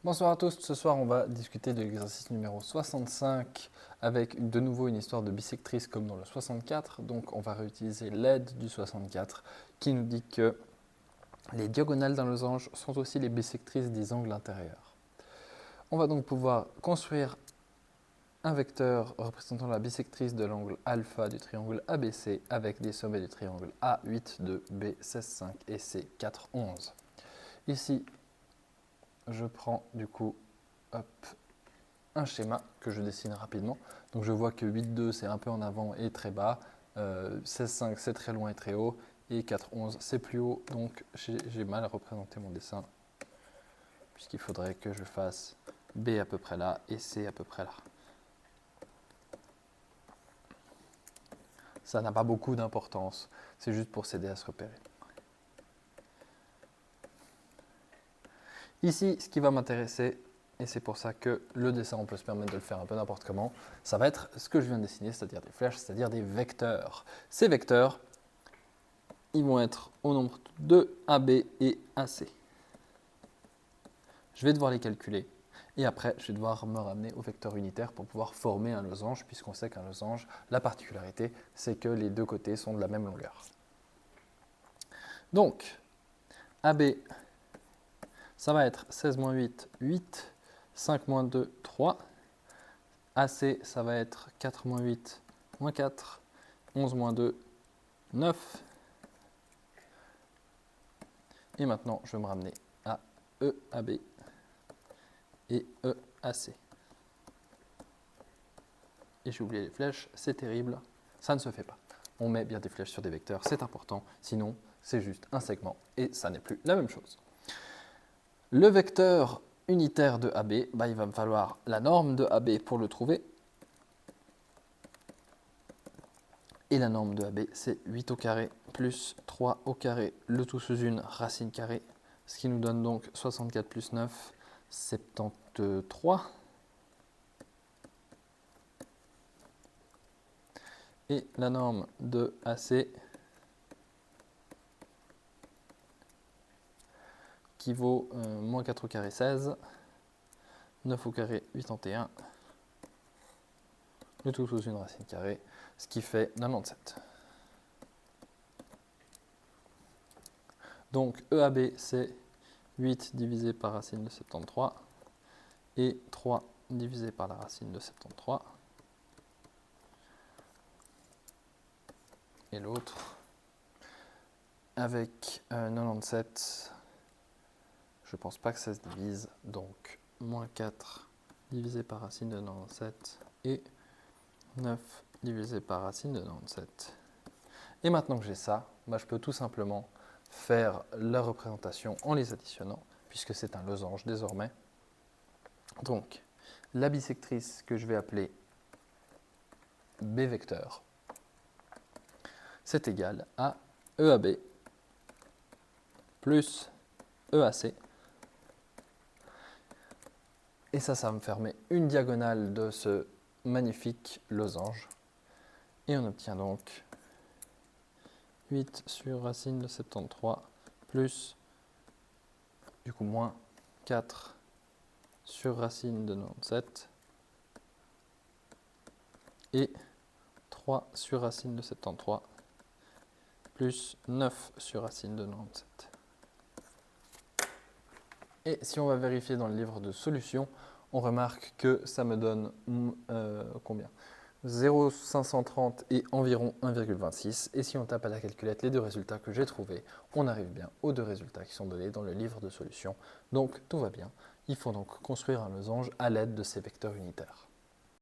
Bonsoir à tous, ce soir on va discuter de l'exercice numéro 65 avec de nouveau une histoire de bissectrice comme dans le 64. Donc on va réutiliser l'aide du 64 qui nous dit que les diagonales d'un losange sont aussi les bissectrices des angles intérieurs. On va donc pouvoir construire un vecteur représentant la bissectrice de l'angle alpha du triangle ABC avec des sommets du triangle A8, 2, B, 16, 5 et C, 4, 11. Ici, je prends du coup un schéma que je dessine rapidement. Donc je vois que 8,2 c'est un peu en avant et très bas, 16,5 c'est très loin et très haut, et 4,11 c'est plus haut, donc j'ai mal représenté mon dessin, puisqu'il faudrait que je fasse B à peu près là et C à peu près là. Ça n'a pas beaucoup d'importance, c'est juste pour s'aider à se repérer. Ici, ce qui va m'intéresser, et c'est pour ça que le dessin, on peut se permettre de le faire un peu n'importe comment, ça va être ce que je viens de dessiner, c'est-à-dire des flèches, c'est-à-dire des vecteurs. Ces vecteurs, ils vont être au nombre de AB et AC. Je vais devoir les calculer, et après, je vais devoir me ramener au vecteur unitaire pour pouvoir former un losange, puisqu'on sait qu'un losange, la particularité, c'est que les deux côtés sont de la même longueur. Donc, AB, ça va être 16 moins 8, 8, 5 moins 2, 3. AC, ça va être 4 moins 8, moins 4, 11 moins 2, 9. Et maintenant, je vais me ramener à EAB et EAC. Et j'ai oublié les flèches, c'est terrible, ça ne se fait pas. On met bien des flèches sur des vecteurs, c'est important, sinon c'est juste un segment et ça n'est plus la même chose. Le vecteur unitaire de AB, il va me falloir la norme de AB pour le trouver. Et la norme de AB, c'est 8 au carré plus 3 au carré, le tout sous une racine carrée, ce qui nous donne donc 64 plus 9, 73. Et la norme de AC, qui vaut moins 4 au carré 16, 9 au carré 81, le tout sous une racine carrée, ce qui fait 97. Donc EAB, c'est 8 divisé par racine de 73 et 3 divisé par la racine de 73. Et l'autre avec 97, je pense pas que ça se divise, donc moins 4 divisé par racine de 97 et 9 divisé par racine de 97. Et maintenant que j'ai ça, je peux tout simplement faire la représentation en les additionnant, puisque c'est un losange désormais. Donc, la bissectrice que je vais appeler B vecteur, c'est égal à EAB plus EAC. Et ça va me fermer une diagonale de ce magnifique losange. Et on obtient donc 8 sur racine de 73 plus, du coup, moins 4 sur racine de 97 et 3 sur racine de 73 plus 9 sur racine de 97. Et si on va vérifier dans le livre de solutions, on remarque que ça me donne combien 0,530 et environ 1,26. Et si on tape à la calculette les deux résultats que j'ai trouvés, on arrive bien aux deux résultats qui sont donnés dans le livre de solutions. Donc tout va bien. Il faut donc construire un losange à l'aide de ces vecteurs unitaires.